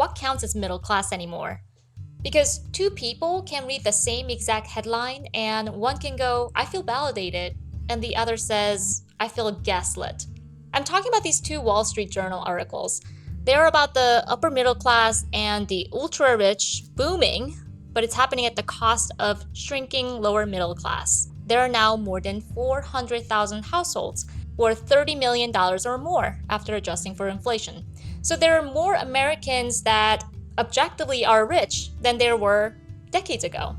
what counts as middle class anymore. Because two people can read the same exact headline and one can go, I feel validated, and the other says, I feel gaslit. I'm talking about these two Wall Street Journal articles. They're about the upper middle class and the ultra rich booming, but it's happening at the cost of shrinking lower middle class. There are now more than 400,000 households worth $30 million or more after adjusting for inflation. So there are more Americans that objectively are rich than there were decades ago.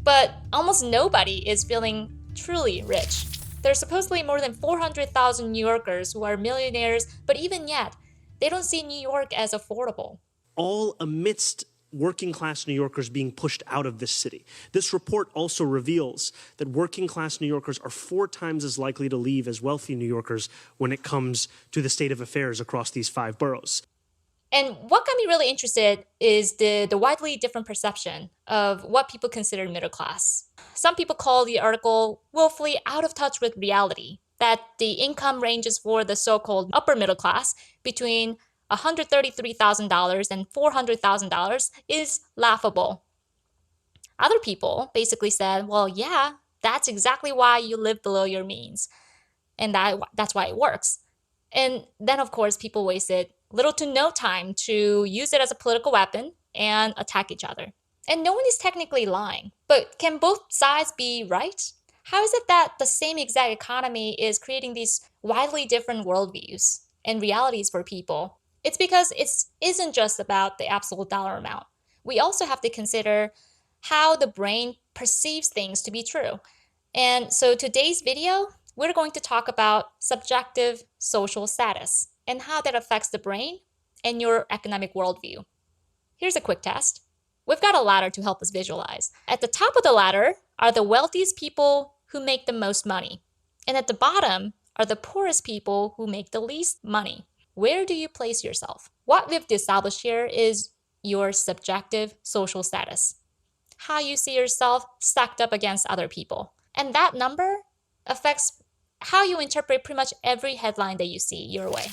But almost nobody is feeling truly rich. There's supposedly more than 400,000 New Yorkers who are millionaires, but even yet, they don't see New York as affordable. All amidst working class New Yorkers being pushed out of this city. This report also reveals that working class New Yorkers are 4 times as likely to leave as wealthy New Yorkers when it comes to the state of affairs across these 5 boroughs. And what got me really interested is the widely different perception of what people consider middle class. Some people call the article woefully out of touch with reality, that the income ranges for the so-called upper middle class between $133,000 and $400,000 is laughable. Other people basically said, well, yeah, that's exactly why you live below your means. And that's why it works. And then, of course, people wasted little to no time to use it as a political weapon and attack each other. And no one is technically lying. But can both sides be right? How is it that the same exact economy is creating these widely different worldviews and realities for people? It's because it isn't just about the absolute dollar amount. We also have to consider how the brain perceives things to be true. And so today's video, we're going to talk about subjective social status and how that affects the brain and your economic worldview. Here's a quick test. We've got a ladder to help us visualize. At the top of the ladder are the wealthiest people who make the most money. And at the bottom are the poorest people who make the least money. Where do you place yourself? What we've established here is your subjective social status, how you see yourself stacked up against other people. And that number affects how you interpret pretty much every headline that you see your way.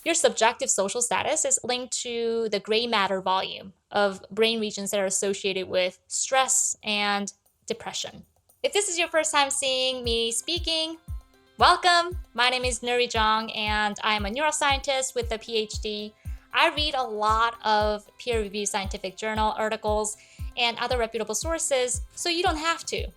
Your subjective social status is linked to the gray matter volume of brain regions that are associated with stress and depression. If this is your first time seeing me speaking, welcome. My name is Misjudging, and I'm a neuroscientist with a PhD. I read a lot of peer-reviewed scientific journal articles and other reputable sources, so you don't have to.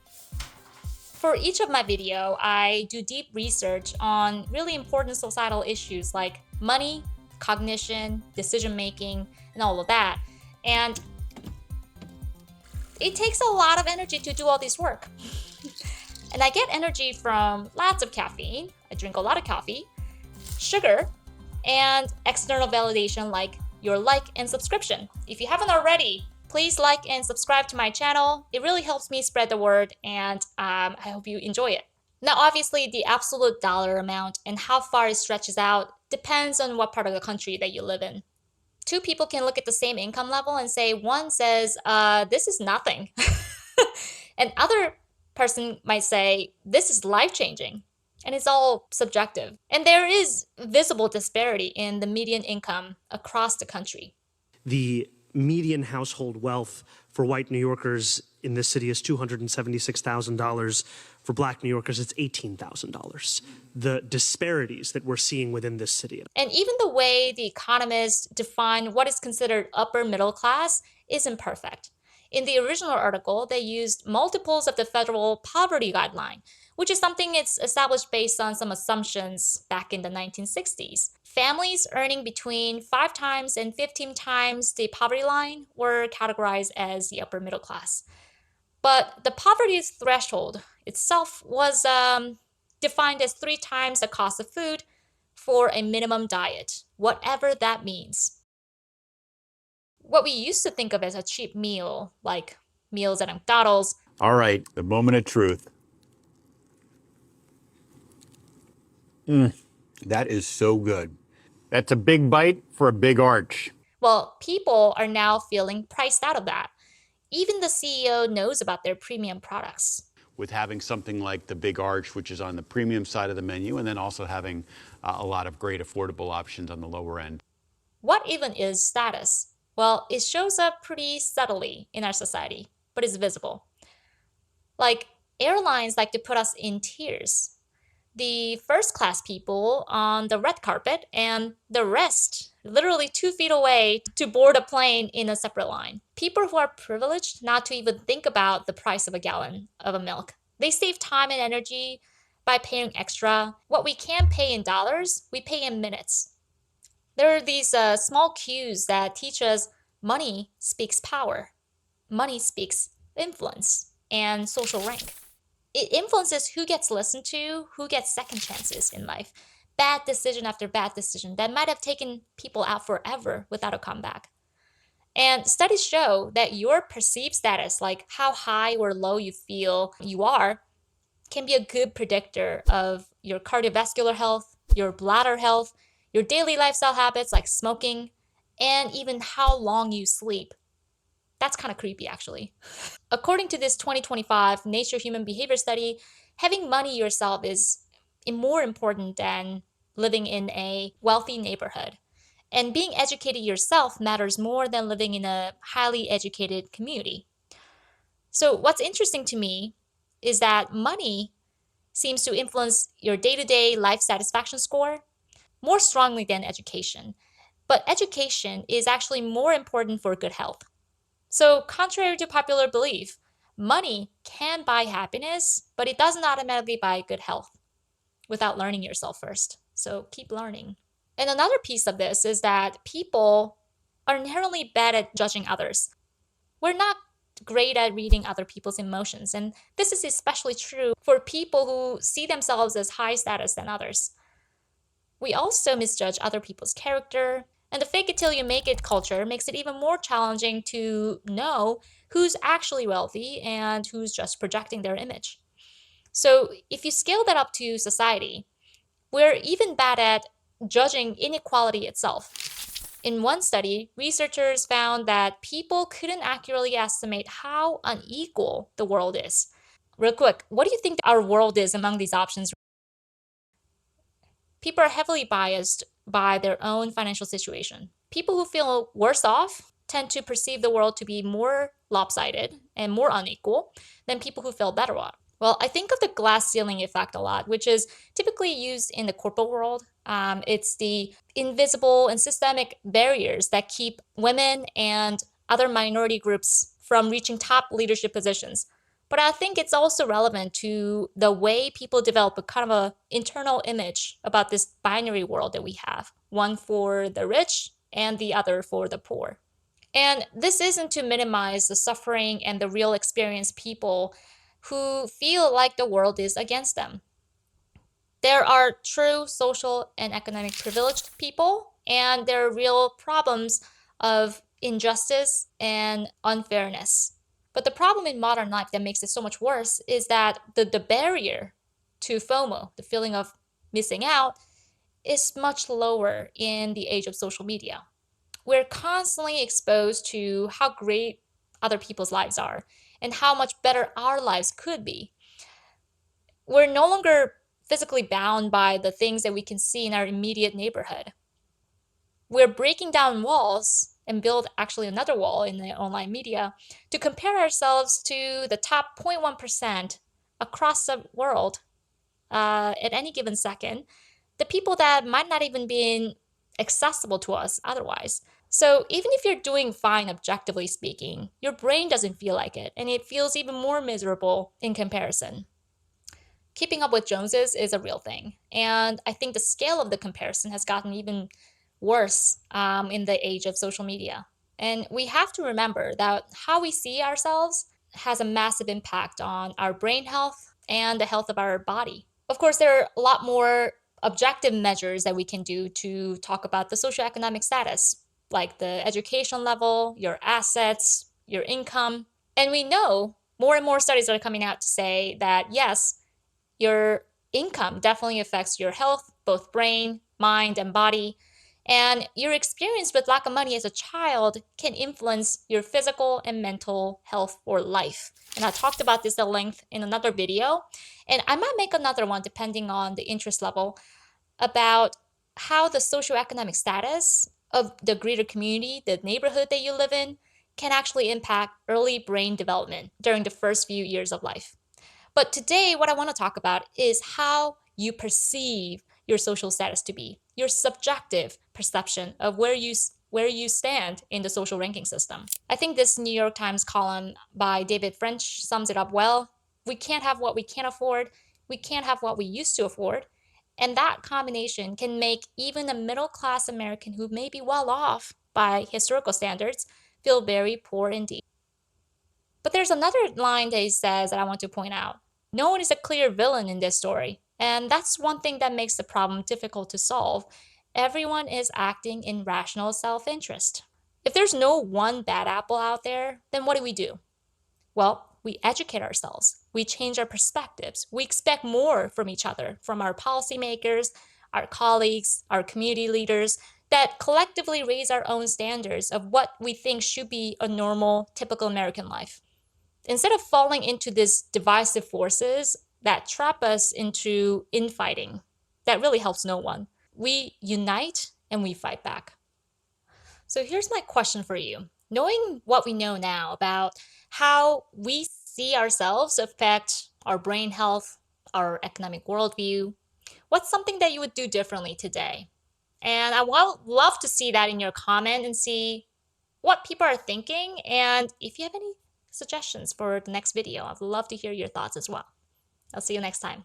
For each of my video, I do deep research on really important societal issues like money, cognition, decision-making, and all of that. And it takes a lot of energy to do all this work. And I get energy from lots of caffeine. I drink a lot of coffee, sugar, and external validation like your like and subscription. If you haven't already, please like and subscribe to my channel. It really helps me spread the word, and I hope you enjoy it. Now, obviously, the absolute dollar amount and how far it stretches out depends on what part of the country that you live in. Two people can look at the same income level and say, one says, this is nothing. And other person might say, this is life-changing. And it's all subjective. And there is visible disparity in the median income across the country. The median household wealth for white New Yorkers in this city is $276,000. For black New Yorkers, it's $18,000. The disparities that we're seeing within this city. And even the way the economists define what is considered upper middle class isn't perfect. In the original article, they used multiples of the federal poverty guideline, which is something it's established based on some assumptions back in the 1960s. Families earning between 5 times and 15 times the poverty line were categorized as the upper middle class. But the poverty threshold itself was defined as 3 times the cost of food for a minimum diet, whatever that means. What we used to think of as a cheap meal, like meals at McDonald's. All right, the moment of truth. That is so good. That's a big bite for a big arch. Well, people are now feeling priced out of that. Even the CEO knows about their premium products. With having something like the Big Arch, which is on the premium side of the menu, and then also having a lot of great affordable options on the lower end. What even is status? Well, it shows up pretty subtly in our society, but it's visible. Like, airlines like to put us in tiers. The first class people on the red carpet, and the rest literally 2 feet away to board a plane in a separate line. People who are privileged not to even think about the price of a gallon of a milk. They save time and energy by paying extra. What we can't pay in dollars, we pay in minutes. There are these small cues that teach us money speaks power, money speaks influence, and social rank. It influences who gets listened to, who gets second chances in life. Bad decision after bad decision that might have taken people out forever without a comeback. And studies show that your perceived status, like how high or low you feel you are, can be a good predictor of your cardiovascular health, your bladder health, your daily lifestyle habits like smoking, and even how long you sleep. That's kind of creepy, actually. According to this 2025 Nature Human Behavior study, having money yourself is more important than living in a wealthy neighborhood. And being educated yourself matters more than living in a highly educated community. So, what's interesting to me is that money seems to influence your day to day life satisfaction score more strongly than education. But education is actually more important for good health. So, contrary to popular belief, money can buy happiness, but it doesn't automatically buy good health without learning yourself first. So, keep learning. And another piece of this is that people are inherently bad at judging others. We're not great at reading other people's emotions, and this is especially true for people who see themselves as high status than others. We also misjudge other people's character, and the fake it till you make it culture makes it even more challenging to know who's actually wealthy and who's just projecting their image. So, if you scale that up to society, we're even bad at judging inequality itself. In one study, researchers found that people couldn't accurately estimate how unequal the world is. Real quick, what do you think our world is among these options? People are heavily biased by their own financial situation. People who feel worse off tend to perceive the world to be more lopsided and more unequal than people who feel better off. Well, I think of the glass ceiling effect a lot, which is typically used in the corporate world. It's the invisible and systemic barriers that keep women and other minority groups from reaching top leadership positions. But I think it's also relevant to the way people develop a kind of a internal image about this binary world that we have, one for the rich and the other for the poor. And this isn't to minimize the suffering and the real experience people who feel like the world is against them. There are true social and economic privileged people, and there are real problems of injustice and unfairness. But the problem in modern life that makes it so much worse is that the barrier to FOMO, the feeling of missing out, is much lower in the age of social media. We're constantly exposed to how great other people's lives are and how much better our lives could be. We're no longer physically bound by the things that we can see in our immediate neighborhood. We're breaking down walls and build actually another wall in the online media to compare ourselves to the top 0.1% across the world at any given second, the people that might not even be accessible to us otherwise. So even if you're doing fine objectively speaking, your brain doesn't feel like it, and it feels even more miserable in comparison. Keeping up with Joneses is a real thing, and I think the scale of the comparison has gotten even worse in the age of social media. And we have to remember that how we see ourselves has a massive impact on our brain health and the health of our body. Of course, there are a lot more objective measures that we can do to talk about the socioeconomic status, like the education level, your assets, your income. And we know more and more studies are coming out to say that yes, your income definitely affects your health, both brain, mind, and body. And your experience with lack of money as a child can influence your physical and mental health for life. And I talked about this at length in another video. And I might make another one depending on the interest level about how the socioeconomic status of the greater community, the neighborhood that you live in, can actually impact early brain development during the first few years of life. But today, what I want to talk about is how you perceive your social status to be, your subjective perception of where you stand in the social ranking system. I think this New York Times column by David French sums it up well. We can't have what we can't afford. We can't have what we used to afford. And that combination can make even a middle-class American who may be well off by historical standards feel very poor indeed. But there's another line that he says that I want to point out. No one is a clear villain in this story. And that's one thing that makes the problem difficult to solve. Everyone is acting in rational self-interest. If there's no one bad apple out there, then what do? Well, we educate ourselves. We change our perspectives. We expect more from each other, from our policymakers, our colleagues, our community leaders, that collectively raise our own standards of what we think should be a normal, typical American life. Instead of falling into these divisive forces that trap us into infighting, that really helps no one. We unite and we fight back. So here's my question for you. Knowing what we know now about how we see ourselves affect our brain health, our economic worldview, what's something that you would do differently today? And I would love to see that in your comment and see what people are thinking. And if you have any suggestions for the next video, I'd love to hear your thoughts as well. I'll see you next time.